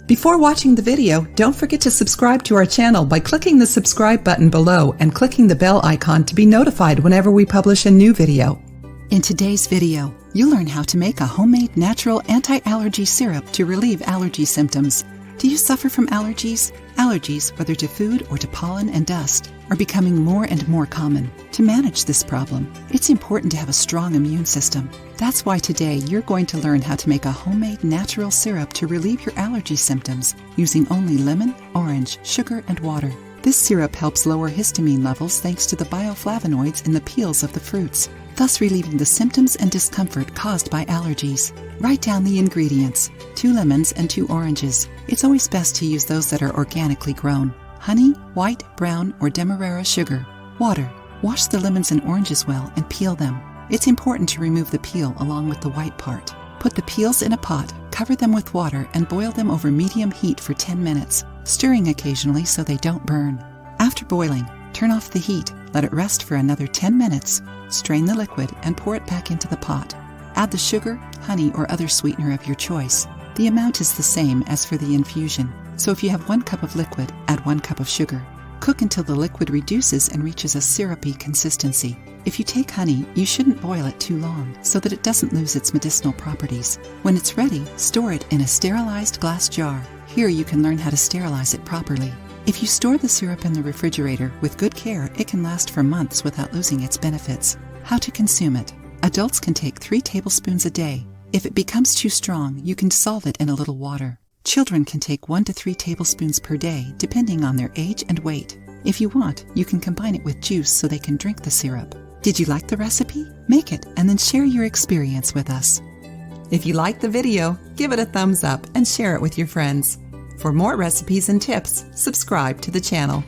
Before watching the video, don't forget to subscribe to our channel by clicking the subscribe button below and clicking the bell icon to be notified whenever we publish a new video. In today's video, you'll learn how to make a homemade natural anti-allergy syrup to relieve allergy symptoms. Do you suffer from allergies? Allergies, whether to food or to pollen and dust, are becoming more and more common. To manage this problem, it's important to have a strong immune system. That's why today you're going to learn how to make a homemade natural syrup to relieve your allergy symptoms using only lemon, orange, sugar, and water. This syrup helps lower histamine levels thanks to the bioflavonoids in the peels of the fruits, thus relieving the symptoms and discomfort caused by allergies. Write down the ingredients: 2 lemons and 2 oranges. It's always best to use those that are organically grown. Honey, white, brown, or demerara sugar. Water. Wash the lemons and oranges well and peel them. It's important to remove the peel along with the white part. Put the peels in a pot, cover them with water, and boil them over medium heat for 10 minutes, stirring occasionally so they don't burn. After boiling, turn off the heat, let it rest for another 10 minutes, strain the liquid, and pour it back into the pot. Add the sugar, honey, or other sweetener of your choice. The amount is the same as for the infusion, so if you have 1 cup of liquid, add 1 cup of sugar. Cook until the liquid reduces and reaches a syrupy consistency. If you take honey, you shouldn't boil it too long so that it doesn't lose its medicinal properties. When it's ready, store it in a sterilized glass jar. Here you can learn how to sterilize it properly. If you store the syrup in the refrigerator with good care, it can last for months without losing its benefits. How to consume it. Adults can take 3 tablespoons a day. If it becomes too strong, you can dissolve it in a little water. Children can take 1 to 3 tablespoons per day, depending on their age and weight. If you want, you can combine it with juice so they can drink the syrup. Did you like the recipe? Make it and then share your experience with us. If you liked the video, give it a thumbs up and share it with your friends. For more recipes and tips, subscribe to the channel.